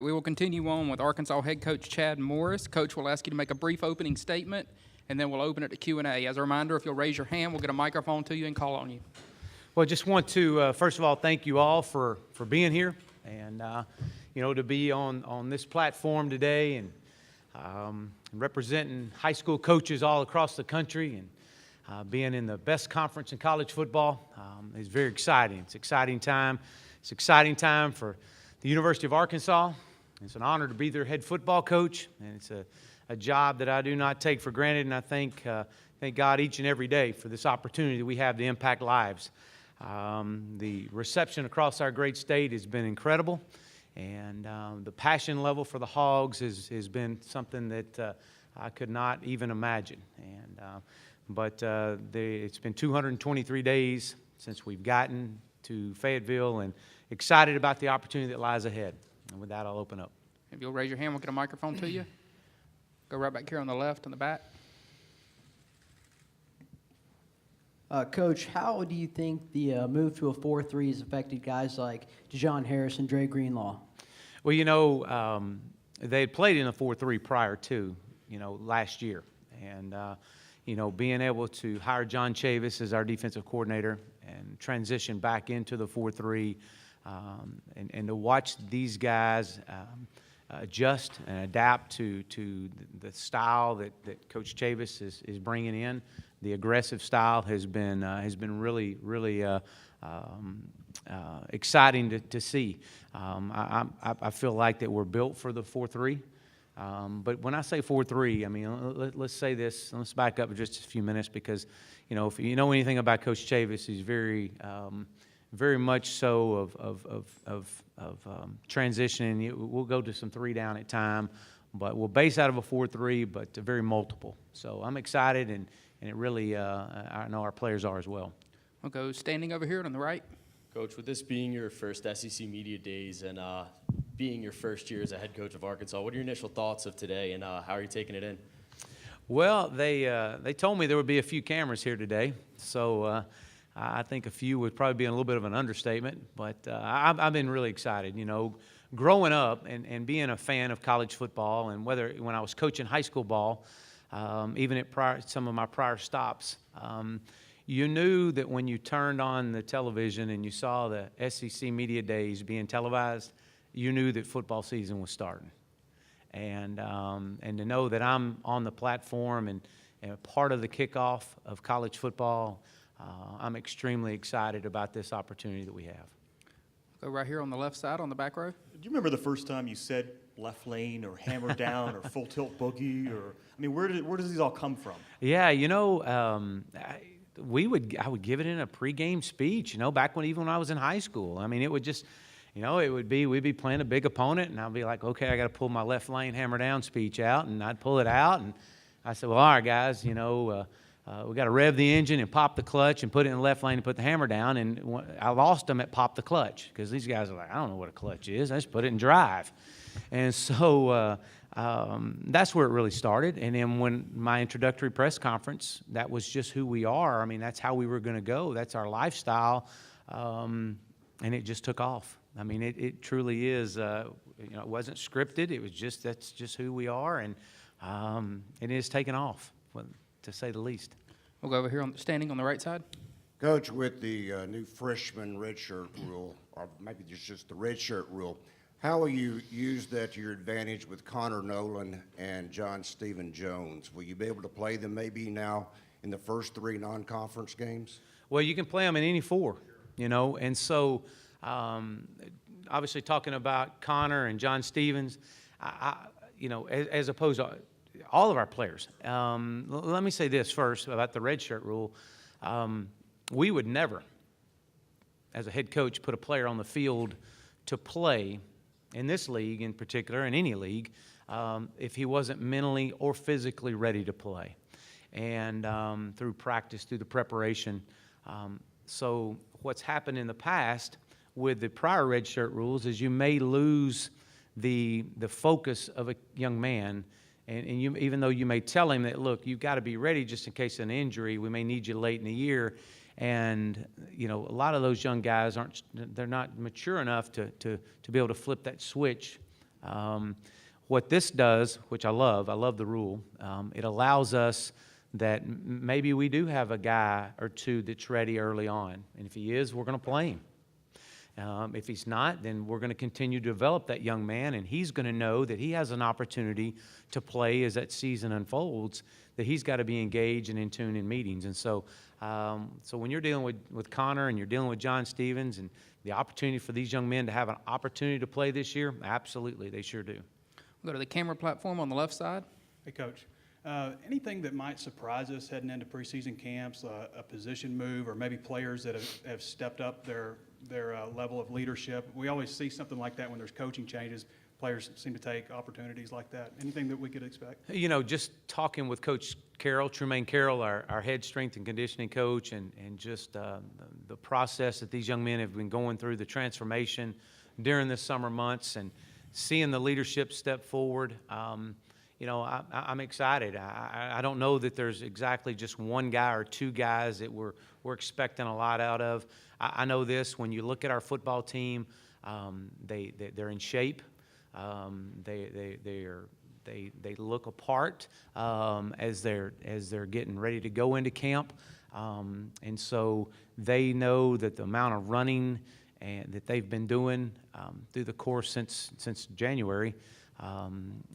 We will continue on with Arkansas head coach Chad Morris. Coach will ask you to make a brief opening statement, and then we'll open it to Q&A. As a reminder, if you'll raise your hand, we'll get a microphone to you and call on you. Well, I just want to, first of all, thank you all for being here and, to be on this platform today and representing high school coaches all across the country and being in the best conference in college football is very exciting. It's an exciting time. It's an exciting time for the University of Arkansas. It's an honor to be their head football coach, and it's a job that I do not take for granted, and I thank God each and every day for this opportunity that we have to impact lives. The reception across our great state has been incredible, and the passion level for the Hogs has been something that I could not even imagine. But it's been 223 days since we've gotten to Fayetteville, and excited about the opportunity that lies ahead. And with that, I'll open up. If you'll raise your hand, we'll get a microphone to you. Go right back here on the left in the back. Coach, how do you think the move to a 4-3 has affected guys like Dijon Harris and Dre Greenlaw? Well, they had played in a 4-3 prior to, last year. And, being able to hire John Chavis as our defensive coordinator and transition back into the 4-3 and to watch these guys adjust and adapt to the style that Coach Chavis is bringing in. The aggressive style has been really exciting to see. I feel like that we're built for the 4-3. But when I say 4-3, I mean, let's say this. Let's back up for just a few minutes because, if you know anything about Coach Chavis, he's very much so of transitioning. We'll go to some 3 down at time, but we'll base out of a 4-3, but very multiple. So I'm excited, and it really, I know our players are as well. We'll go standing over here on the right. Coach, with this being your first SEC Media Days and being your first year as a head coach of Arkansas, what are your initial thoughts of today, and how are you taking it in? Well, they told me there would be a few cameras here today, so I think a few would probably be a little bit of an understatement, but I've been really excited. Growing up and being a fan of college football, and when I was coaching high school ball, even at some of my prior stops, you knew that when you turned on the television and you saw the SEC Media Days being televised, you knew that football season was starting. And to know that I'm on the platform and part of the kickoff of college football, I'm extremely excited about this opportunity that we have. Go right here on the left side on the back row. Do you remember the first time you said left lane or hammer down or full tilt boogie? Where does these all come from? Yeah, I would give it in a pregame speech, back even when I was in high school. It would just, we'd be playing a big opponent, and I'd be like, okay, I got to pull my left lane hammer down speech out, and I'd pull it out, and I said, well, all right, guys, we got to rev the engine and pop the clutch and put it in the left lane and put the hammer down. And I lost them at pop the clutch because these guys are like, I don't know what a clutch is. I just put it in drive. And so that's where it really started. And then when my introductory press conference, that was just who we are. That's how we were going to go. That's our lifestyle. And it just took off. It truly is. It wasn't scripted. It was that's just who we are. And it is taken off, to say the least. We'll go over here standing on the right side. Coach, with the new freshman redshirt rule, or maybe just the redshirt rule, how will you use that to your advantage with Connor Nolan and John Stephen Jones? Will you be able to play them maybe now in the first 3 non-conference games? Well, you can play them in any 4, and so obviously talking about Connor and John Stevens, as opposed to all of our players. Let me say this first about the redshirt rule. We would never, as a head coach, put a player on the field to play in this league in particular, in any league, if he wasn't mentally or physically ready to play. And through practice, through the preparation. So what's happened in the past with the prior redshirt rules is you may lose the focus of a young man. And you, even though you may tell him that, look, you've got to be ready just in case of an injury. We may need you late in the year. And, a lot of those young guys they're not mature enough to be able to flip that switch What this does, which I love the rule, it allows us that maybe we do have a guy or two that's ready early on. And if he is, we're going to play him. If he's not, then we're going to continue to develop that young man, and he's going to know that he has an opportunity to play as that season unfolds, that he's got to be engaged and in tune in meetings. And so when you're dealing with Connor and you're dealing with John Stevens and the opportunity for these young men to have an opportunity to play this year, absolutely, they sure do. We'll go to the camera platform on the left side. Hey, Coach. Anything that might surprise us heading into preseason camps, a position move, or maybe players that have stepped up their level of leadership? We always see something like that when there's coaching changes. Players seem to take opportunities like that. Anything that we could expect? You know, just talking with Coach Carroll, Trumaine Carroll, our head strength and conditioning coach, and just the process that these young men have been going through, the transformation during the summer months, and seeing the leadership step forward. You know, I'm excited. I don't know that there's exactly just one guy or two guys that we're expecting a lot out of. I know this, when you look at our football team, they're in shape. They look apart as they're getting ready to go into camp, and so they know that the amount of running and that they've been doing through the course since January,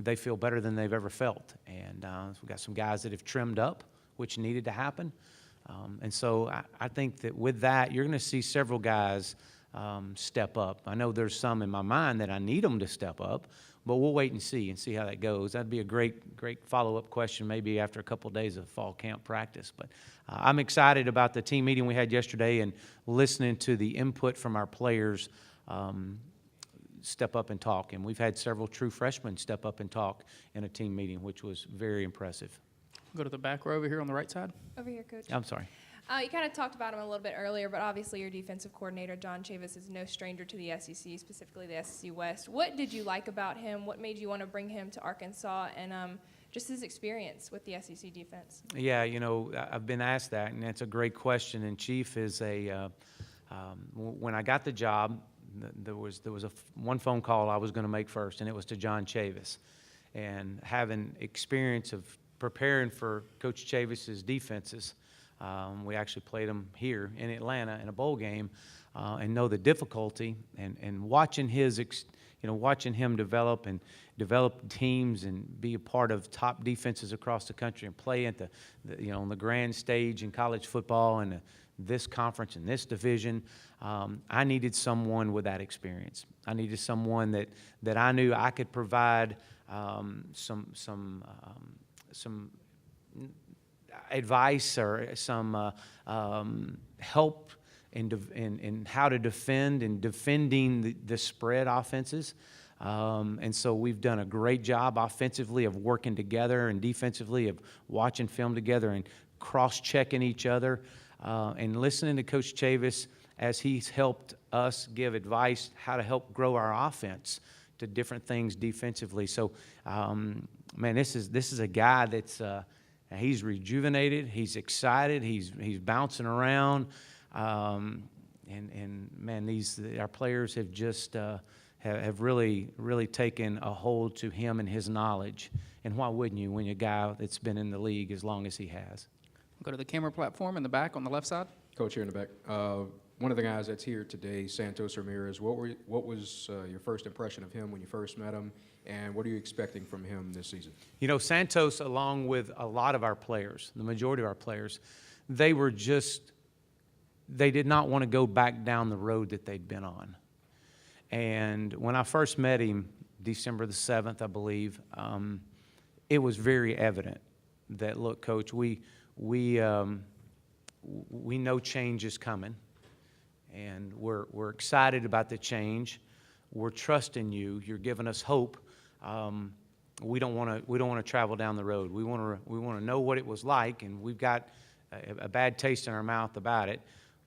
they feel better than they've ever felt. And we've got some guys that have trimmed up, which needed to happen. And so I think that with that, you're going to see several guys step up. I know there's some in my mind that I need them to step up, but we'll wait and see how that goes. That'd be a great follow-up question maybe after a couple of days of fall camp practice. But I'm excited about the team meeting we had yesterday and listening to the input from our players step up and talk. And we've had several true freshmen step up and talk in a team meeting, which was very impressive. Go to the back row over here on the right side. Over here, Coach. I'm sorry. You kind of talked about him a little bit earlier, but obviously your defensive coordinator, John Chavis, is no stranger to the SEC, specifically the SEC West. What did you like about him? What made you want to bring him to Arkansas? And just his experience with the SEC defense. Yeah, you know, I've been asked that, and that's a great question. And Chief is when I got the job, there was one phone call I was going to make first, and it was to John Chavis. And having experience of preparing for Coach Chavis's defenses, we actually played them here in Atlanta in a bowl game, and know the difficulty and watching watching him develop teams and be a part of top defenses across the country and play at on the grand stage in college football and this conference and this division. I needed someone with that experience. I needed someone that I knew I could provide some advice or some help in how to defend and defending the spread offenses. And so we've done a great job offensively of working together and defensively of watching film together and cross-checking each other and listening to Coach Chavis as he's helped us give advice how to help grow our offense to different things defensively. So, man, this is a guy that's he's rejuvenated, he's excited, he's bouncing around, and man, our players have just have really taken a hold to him and his knowledge. And why wouldn't you when you're a guy that's been in the league as long as he has? We'll go to the camera platform in the back on the left side. Coach here in the back. One of the guys that's here today, Santos Ramirez, what was your first impression of him when you first met him, and what are you expecting from him this season? You know, Santos, along with a lot of our players, the majority of our players, they did not want to go back down the road that they'd been on. And when I first met him, December the 7th, I believe, it was very evident that, look, Coach, we know change is coming, and we're excited about the change. We're trusting you. You're giving us hope. We don't want to travel down the road. We want to know what it was like, and we've got a bad taste in our mouth about it.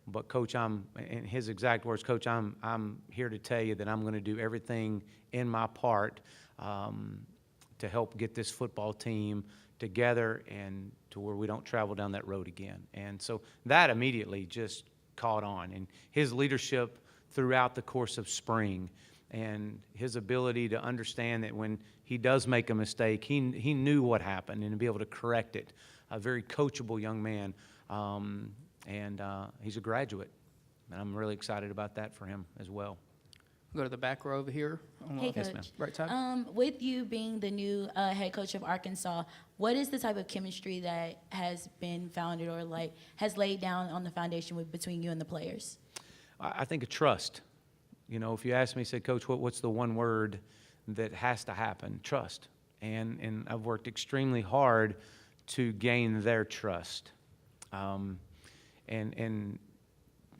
But Coach, in his exact words, Coach, I'm here to tell you that I'm going to do everything in my part to help get this football team together and to where we don't travel down that road again. And so that immediately just caught on. And his leadership throughout the course of spring and his ability to understand that when he does make a mistake, he knew what happened and to be able to correct it. A very coachable young man, and he's a graduate, and I'm really excited about that for him as well. Go to the back row over here on Hey, the Yes, Coach. right side. With you being the new head coach of Arkansas, what is the type of chemistry that has been founded or like has laid down on the foundation between you and the players? I think of trust. You know, if you ask me, say, Coach, what's the one word that has to happen? Trust. And I've worked extremely hard to gain their trust. And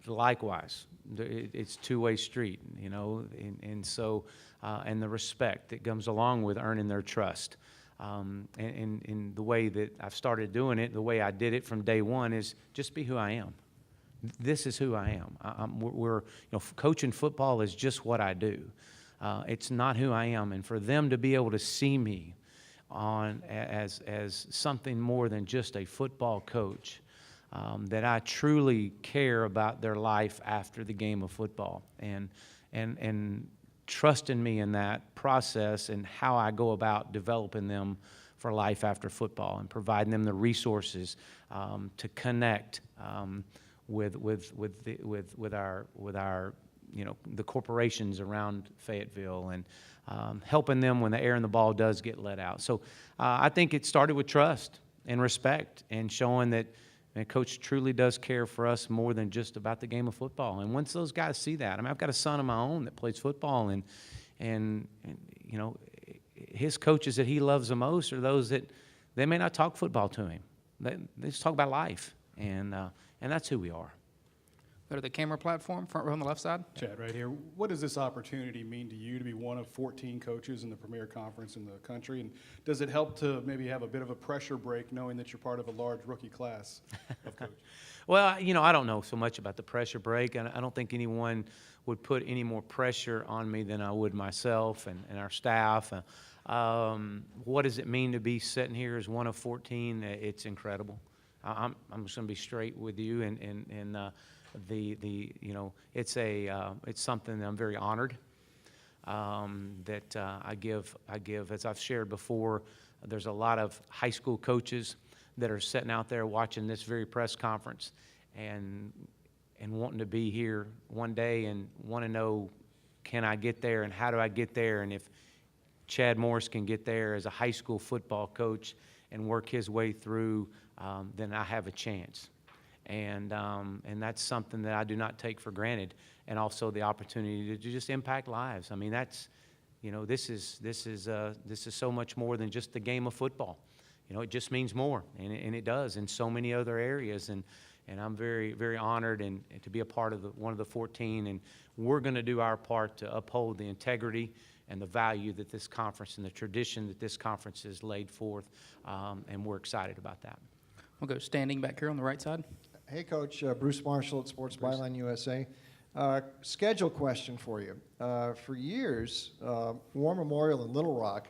likewise, it's two-way street, you know, and so, and the respect that comes along with earning their trust. And the way that I've started doing it, the way I did it from day one is just be who I am. This is who I am. You know, coaching football is just what I do. It's not who I am. And for them to be able to see me as something more than just a football coach, that I truly care about their life after the game of football, and trusting me in that process and how I go about developing them for life after football and providing them the resources to connect with our you know, the corporations around Fayetteville, and helping them when the air and the ball does get let out. So I think it started with trust and respect and showing that Coach truly does care for us more than just about the game of football. And once those guys see that, I mean, I've got a son of my own that plays football, and you know, his coaches that he loves the most are those that they may not talk football to him. They just talk about life, and that's who we are. Go to the camera platform, front row on the left side. Chad, right here. What does this opportunity mean to you to be one of 14 coaches in the premier conference in the country? And does it help to maybe have a bit of a pressure break knowing that you're part of a large rookie class of coaches? Well, you know, I don't know so much about the pressure break, and I don't think anyone would put any more pressure on me than I would myself and our staff. What does it mean to be sitting here as one of 14? It's incredible. I'm just going to be straight with you, and you know, it's something that I'm very honored that I give, as I've shared before. There's a lot of high school coaches that are sitting out there watching this very press conference and wanting to be here one day and want to know, can I get there and how do I get there? And if Chad Morris can get there as a high school football coach and work his way through, then I have a chance. And that's something that I do not take for granted, and also the opportunity to just impact lives. I mean, that's, you know, this is so much more than just the game of football. You know, it just means more, and it does in so many other areas. And I'm very, very honored and to be a part of one of the 14. And we're going to do our part to uphold the integrity and the value that this conference and the tradition that this conference has laid forth, and we're excited about that. We'll go standing back here on the right side. Hey, Coach. Bruce Marshall at Sports Byline USA. Schedule question for you. For years, War Memorial in Little Rock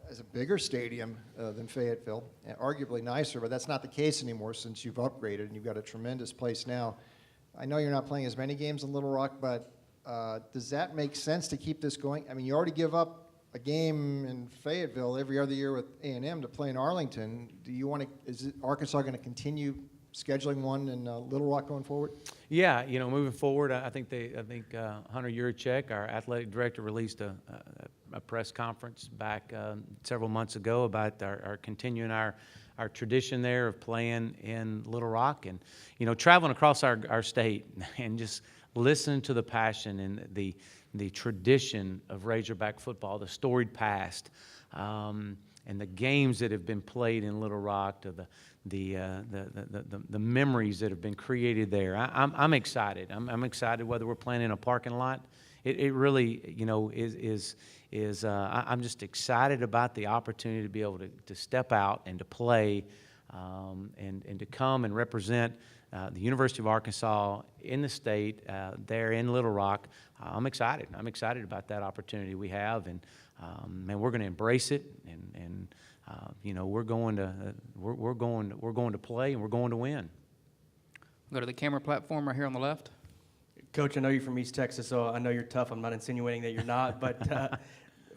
is a bigger stadium than Fayetteville, and arguably nicer, but that's not the case anymore since you've upgraded and you've got a tremendous place now. I know you're not playing as many games in Little Rock, but does that make sense to keep this going? I mean, you already give up a game in Fayetteville every other year with A&M to play in Arlington. Do you want to? Is Arkansas going to continue scheduling one in Little Rock going forward? Yeah, you know, moving forward, I think Hunter Yurchek, our athletic director, released a press conference back several months ago about our continuing our tradition there of playing in Little Rock, and you know, traveling across our state and just listening to the passion and the tradition of Razorback football, the storied past, and the games that have been played in Little Rock, to the memories that have been created there. I'm excited. I'm excited whether we're playing in a parking lot. It really, you know, I'm just excited about the opportunity to be able to step out and to play, and to come and represent the University of Arkansas in the state, there in Little Rock. I'm excited. I'm excited about that opportunity we have, and we're going to embrace it, and you know, we're going to play, and we're going to win. Go to the camera platform right here on the left. Coach, I know you're from East Texas, so I know you're tough. I'm not insinuating that you're not, but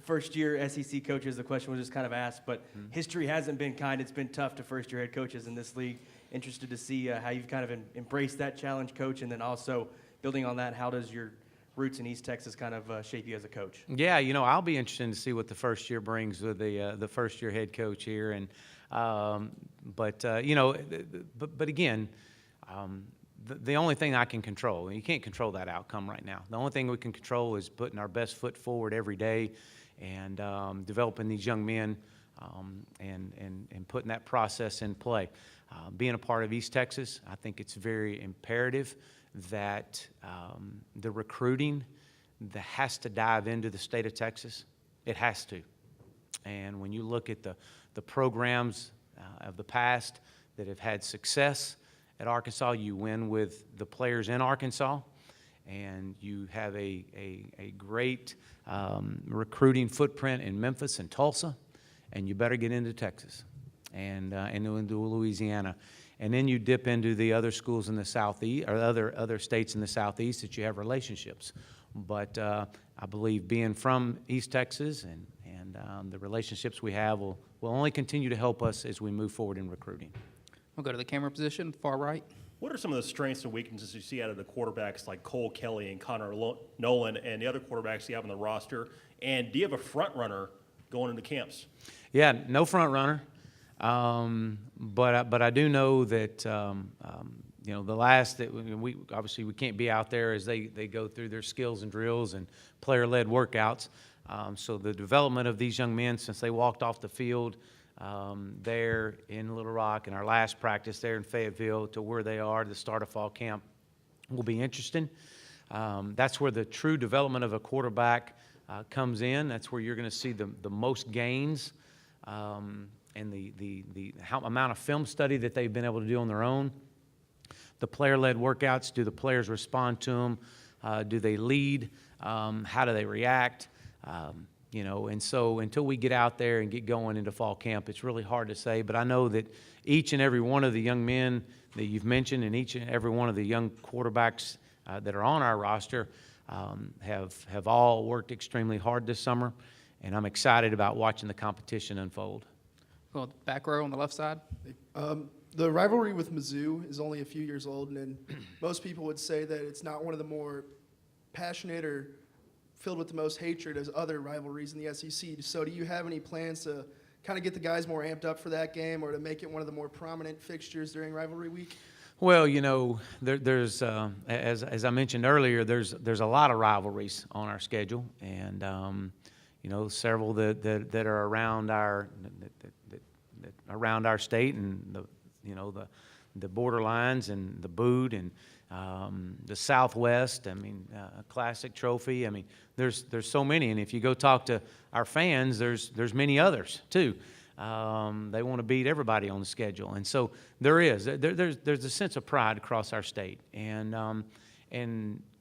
first-year SEC coaches, the question was just kind of asked, but history hasn't been kind. It's been tough to first-year head coaches in this league. Interested to see how you've kind of embraced that challenge, Coach, and then also building on that, how does your roots in East Texas kind of shape you as a coach? Yeah, I'll be interested to see what the first year brings with the first-year head coach here, and but again. The only thing I can control, and you can't control that outcome right now. The only thing we can control is putting our best foot forward every day and developing these young men and putting that process in play. Being a part of East Texas, I think it's very imperative that the recruiting that has to dive into the state of Texas. It has to. And when you look at the programs of the past that have had success at Arkansas, you win with the players in Arkansas, and you have a great recruiting footprint in Memphis and Tulsa, and you better get into Texas and into Louisiana. And then you dip into the other schools in the Southeast, or other states in the Southeast that you have relationships. But I believe being from East Texas and the relationships we have will only continue to help us as we move forward in recruiting. We'll go to the camera position, far right. What are some of the strengths and weaknesses you see out of the quarterbacks like Cole Kelly and Connor Nolan and the other quarterbacks you have on the roster? And do you have a front runner going into camps? Yeah, no front runner, but I do know that the last that we obviously we can't be out there as they go through their skills and drills and player-led workouts. So the development of these young men since they walked off the field. There in Little Rock in our last practice there in Fayetteville to where they are to the start of fall camp will be interesting. That's where the true development of a quarterback comes in. That's where you're going to see the most gains and the amount of film study that they've been able to do on their own. The player-led workouts, do the players respond to them? Do they lead? How do they react? And so until we get out there and get going into fall camp, it's really hard to say. But I know that each and every one of the young men that you've mentioned and each and every one of the young quarterbacks that are on our roster have all worked extremely hard this summer. And I'm excited about watching the competition unfold. Go back row on the left side. The rivalry with Mizzou is only a few years old, and most people would say that it's not one of the more passionate or filled with the most hatred as other rivalries in the SEC. So do you have any plans to kind of get the guys more amped up for that game or to make it one of the more prominent fixtures during rivalry week? Well, there's as I mentioned earlier, there's a lot of rivalries on our schedule, and several that are around our state and the borderlines and the boot and the Southwest. I mean, a classic trophy. I mean, there's so many, and if you go talk to our fans, there's many others too. They want to beat everybody on the schedule, and so there's a sense of pride across our state, and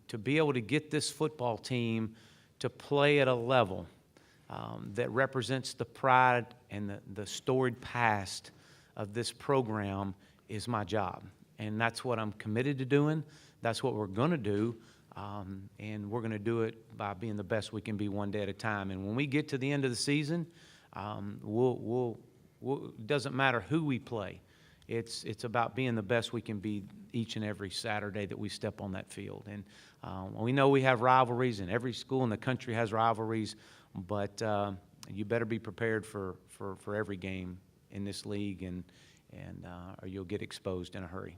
to be able to get this football team to play at a level that represents the pride and the storied past of this program is my job. And that's what I'm committed to doing. That's what we're going to do. And we're going to do it by being the best we can be one day at a time. And when we get to the end of the season, it doesn't matter who we play. It's about being the best we can be each and every Saturday that we step on that field. And we know we have rivalries, and every school in the country has rivalries, but you better be prepared for every game in this league, or you'll get exposed in a hurry.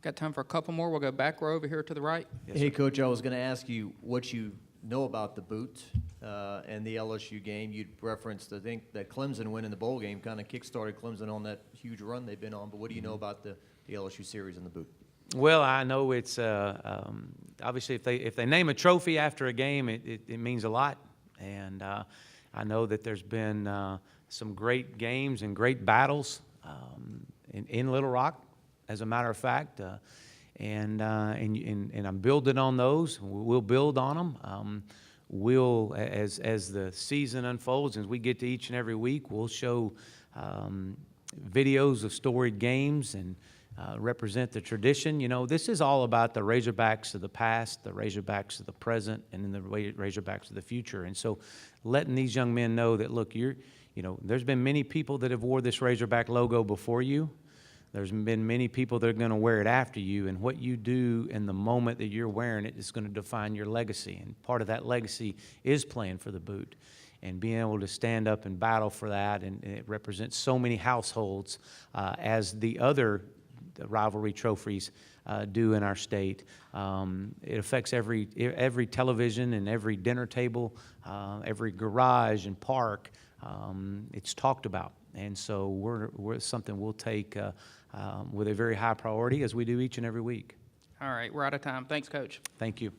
Got time for a couple more. We'll go back row over here to the right. Yes, Hey, sir. Coach, I was going to ask you what you know about the boot and the LSU game. You'd referenced, I think, that Clemson win in the bowl game kind of kick-started Clemson on that huge run they've been on. But what do you know about the LSU series and the boot? Well, I know it's obviously if they name a trophy after a game, it means a lot. And I know that there's been some great games and great battles in Little Rock, as a matter of fact, and I'm building on those. We'll build on them. We'll, as the season unfolds, as we get to each and every week, we'll show videos of storied games and represent the tradition. You know, this is all about the Razorbacks of the past, the Razorbacks of the present, and then the Razorbacks of the future. And so letting these young men know that, look, there's been many people that have wore this Razorback logo before you. There's been many people that are going to wear it after you, and what you do in the moment that you're wearing it is going to define your legacy. And part of that legacy is playing for the boot and being able to stand up and battle for that. And it represents so many households, as the other rivalry trophies do in our state. It affects every television and every dinner table, every garage and park. It's talked about. And so we're something we'll take with a very high priority, as we do each and every week. All right, we're out of time. Thanks, Coach. Thank you.